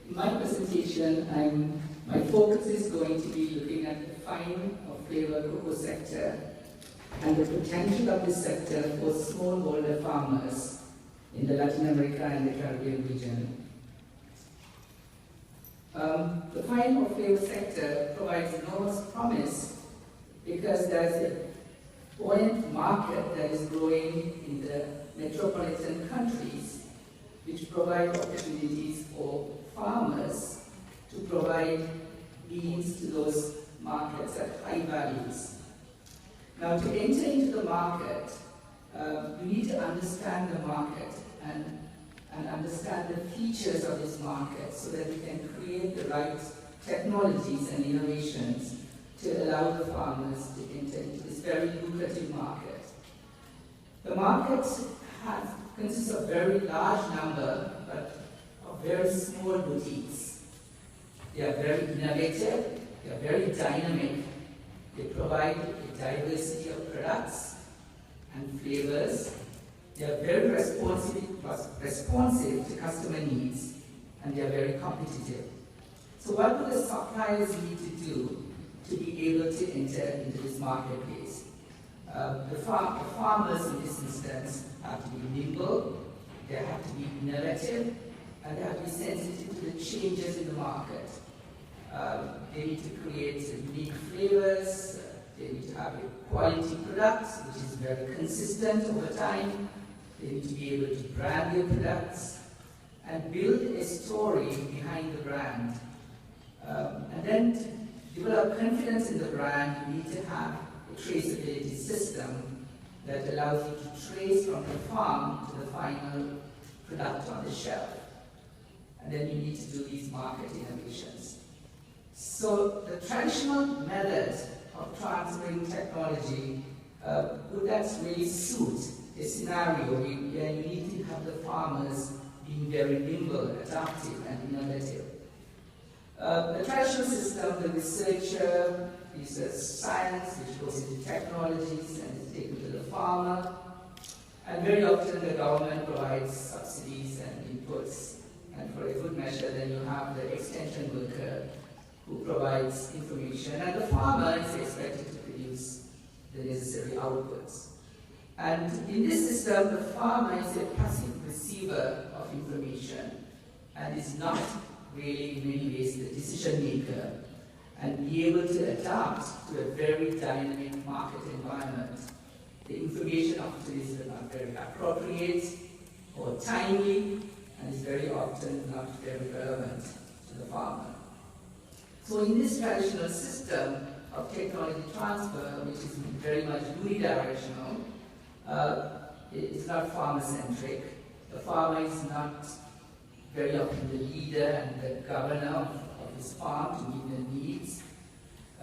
In my presentation, my focus is going to be looking at the fine or flavor cocoa sector and the potential of this sector for smallholder farmers in the Latin America and the Caribbean region. The fine or flavor sector provides enormous promise because there's a buoyant market that is growing in the metropolitan countries, which provide opportunities for farmers to provide beans to those markets at high values. Now, to enter into the market, you need to understand the market and understand the features of this market so that you can create the right technologies and innovations to allow the farmers to enter into this very lucrative market. The market consists of a very large number, but of very small boutiques. They are very innovative, they are very dynamic, they provide a diversity of products and flavors. They are very responsive to customer needs, and they are very competitive. So what do the suppliers need to do to be able to enter into this marketplace? The farmers in this instance have to be nimble, they have to be innovative, and they have to be sensitive to the changes in the market. They need to create unique flavors, they need to have a quality product which is very consistent over time, they need to be able to brand their products and build a story behind the brand. And then to develop confidence in the brand, you need to have a traceability system that allows you to trace from the farm to the final product on the shelf. And then you need to do these market innovations. So the traditional method of transferring technology, would that really suit a scenario where you need to have the farmers being very nimble, adaptive, and innovative? The traditional system, the researcher uses science, which goes into technologies and is taken to the farmer. And very often the government provides subsidies and inputs. And for a good measure, then you have the extension worker who provides information. And the farmer is expected to produce the necessary outputs. And in this system, the farmer is a passive receiver of information and is not really, in many ways, the decision maker, and be able to adapt to a very dynamic market environment. The information often is not very appropriate or timely, and is very often not very relevant to the farmer. So in this traditional system of technology transfer, which is very much unidirectional, it's not farmer-centric. The farmer is not very often the leader and the governor of his farm to meet the needs.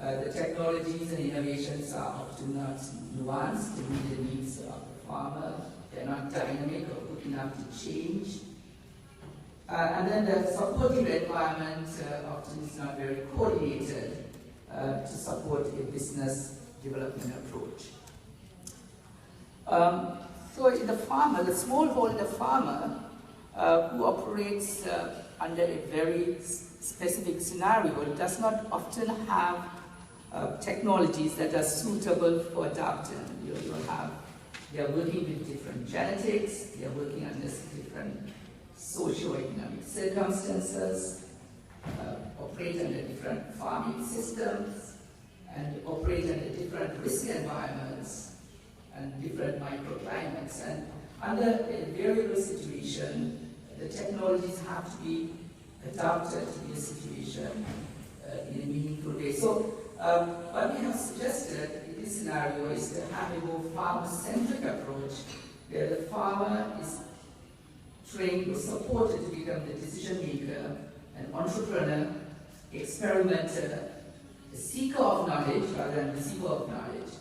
The technologies and innovations are often not nuanced to meet the needs of the farmer. They're not dynamic or quick enough to change. And then the supporting environment often is not very coordinated to support a business development approach. So in the farmer, the smallholder farmer, who operates under a very specific scenario, does not often have technologies that are suitable for adapting. They are working with different genetics, they are working under different socio-economic circumstances, operate under different farming systems, and operate under different risk environments and different microclimates. And under a variable situation, the technologies have to be adapted to the situation in a meaningful way. So what we have suggested in this scenario is to have a more farmer-centric approach, where the farmer is trained or supported to become the decision maker, an entrepreneur, experimenter, a seeker of knowledge rather than receiver of knowledge,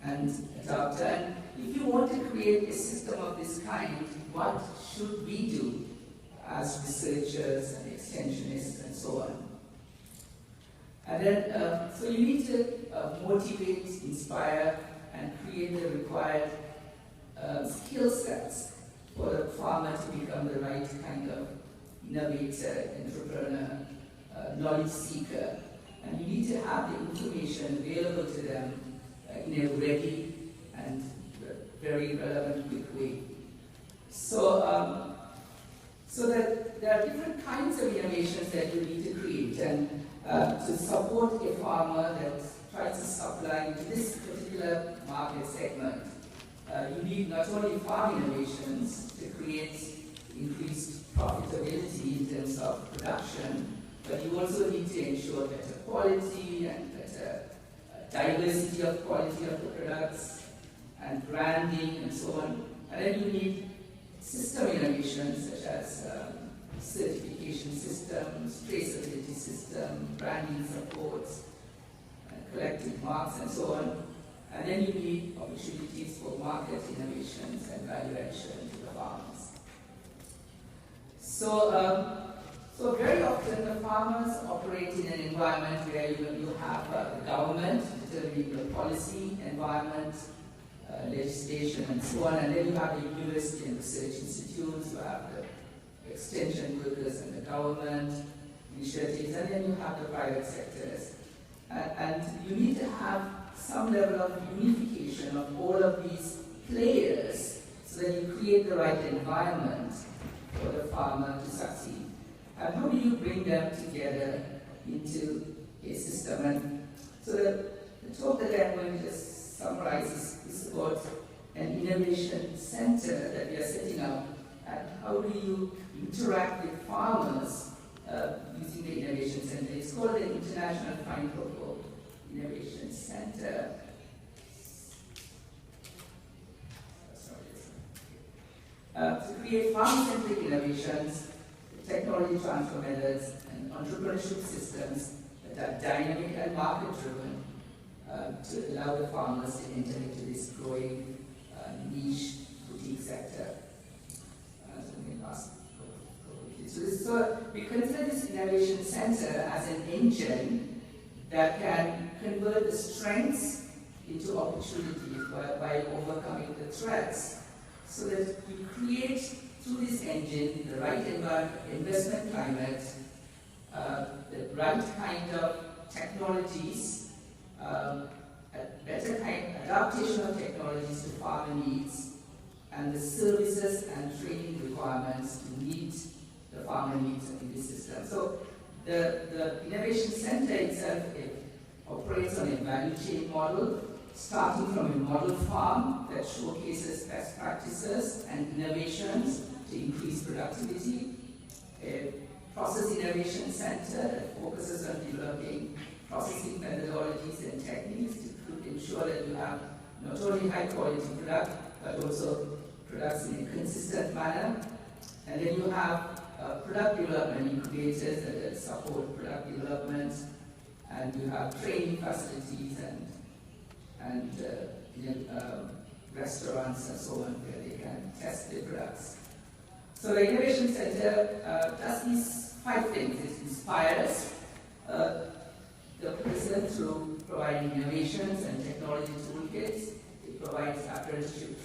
and adapter. And if you want to create a system of this kind, what should we do as researchers and extensionists and so on? And then, so you need to motivate, inspire, and create the required skill sets for the farmer to become the right kind of innovator, entrepreneur, knowledge seeker, and you need to have the information available to them in a ready and very relevant, quick way. So, so that there are different kinds of innovations that you need to create, and to support a farmer that tries to supply into this particular market segment, you need not only farm innovations to create increased profitability in terms of production, but you also need to ensure better quality and better diversity of quality of the products and branding and so on. And then you need system innovations such as certification systems, traceability system, branding supports, collective marks and so on. And then you need opportunities for market innovations and value addition to the farmers. So very often the farmers operate in an environment where you have the government determining the policy, environment, legislation and so on, and then you have the university and research institutes, you have the extension workers and the government initiatives, and then you have the private sectors. And you need to have some level of unification of all of these players so that you create the right environment for the farmer to succeed. And how do you bring them together into a system? And so the talk that I'm going to just summarize is about an innovation center that we are setting up, and how do you interact with farmers using the innovation center. It's called the International Innovation Center. To create farm-centric innovations, technology transfer methods, and entrepreneurship systems that are dynamic and market-driven to allow the farmers to enter into this growing niche boutique sector. So we consider this innovation center as an engine that can convert the strengths into opportunities by overcoming the threats, so that we create through this engine the right investment climate, the right kind of technologies, a better kind of adaptation of technologies to farmer needs, and the services and training requirements to meet the farmer needs in this system. So the Innovation Center itself operates on a value chain model, starting from a model farm that showcases best practices and innovations to increase productivity, a process innovation center that focuses on developing processing methodologies and techniques to ensure that you have not only high quality product, but also products in a consistent manner. And then you have product development incubators that support product development, and you have training facilities and restaurants and so on where they can test their products. So the Innovation Center does these 5 things. It inspires the person through providing innovations and technology toolkits. It provides apprenticeship